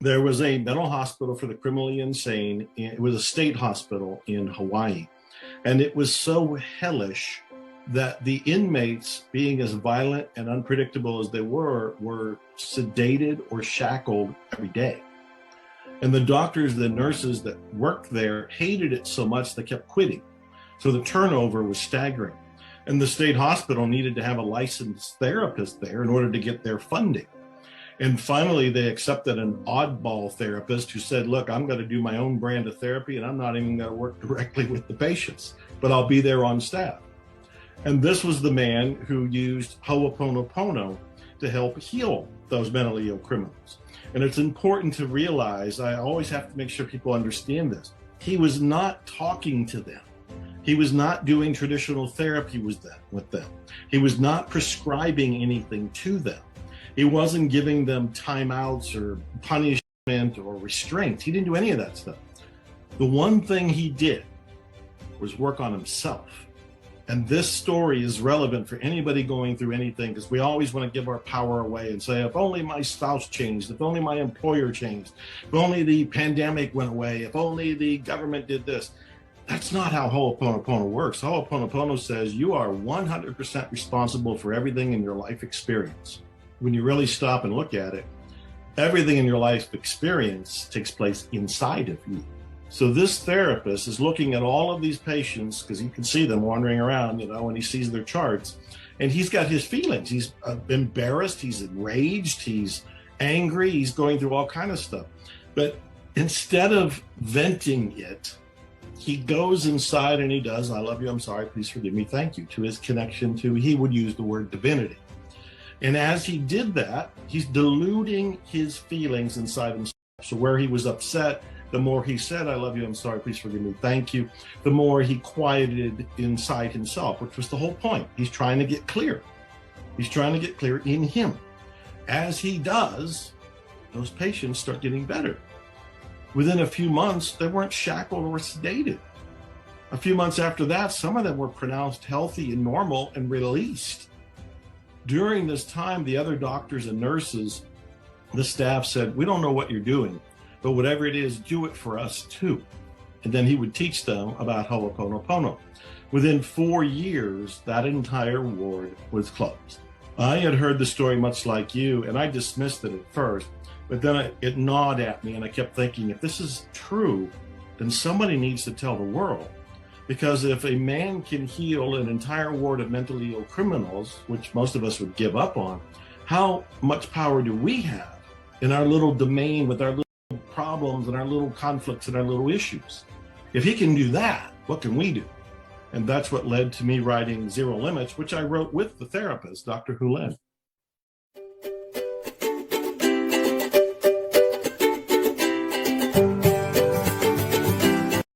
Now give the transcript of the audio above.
There was a mental hospital for the criminally insane. It was a state hospital in Hawaii. And it was so hellish that the inmates, being as violent and unpredictable as they were sedated or shackled every day. And the doctors, the nurses that worked there hated it so much they kept quitting. So the turnover was staggering. And the state hospital needed to have a licensed therapist there in order to get their funding. And finally, they accepted an oddball therapist who said, look, I'm going to do my own brand of therapy and I'm not even going to work directly with the patients, but I'll be there on staff. And this was the man who used Havaopونوپونو to help heal those mentally ill criminals. And it's important to realize, I always have to make sure people understand this. He was not talking to them. He was not doing traditional therapy with them. He was not prescribing anything to them. He wasn't giving them timeouts or punishment or restraint. He didn't do any of that stuff. The one thing he did was work on himself. And this story is relevant for anybody going through anything, because we always want to give our power away and say, if only my spouse changed, if only my employer changed, if only the pandemic went away, if only the government did this. That's not how Havaopونوپونو works. Havaopونوپونو says you are 100% responsible for everything in your life experience. When you really stop and look at it, everything in your life experience takes place inside of you. So this therapist is looking at all of these patients, because you can see them wandering around, and he sees their charts, and he's got his feelings. He's embarrassed, he's enraged, he's angry, he's going through all kind of stuff. But instead of venting it, he goes inside and he does, I love you, I'm sorry, please forgive me, thank you, to his connection to, he would use the word divinity. And as he did that, he's diluting his feelings inside himself. So where he was upset, the more he said, I love you, I'm sorry, please forgive me, thank you, the more he quieted inside himself, which was the whole point. He's trying to get clear. He's trying to get clear in him. As he does, those patients start getting better. Within a few months, they weren't shackled or sedated. A few months after that, some of them were pronounced healthy and normal and released. During this time, the other doctors and nurses, the staff said, we don't know what you're doing, but whatever it is, do it for us too. And then he would teach them about Havaopونوپونو. Within 4 years, that entire ward was closed. I had heard the story much like you, and I dismissed it at first, but then it gnawed at me, and I kept thinking, if this is true, then somebody needs to tell the world. Because if a man can heal an entire ward of mentally ill criminals, which most of us would give up on, how much power do we have in our little domain with our little problems and our little conflicts and our little issues? If he can do that, what can we do? And that's what led to me writing Zero Limits, which I wrote with the therapist, Dr. Hulen.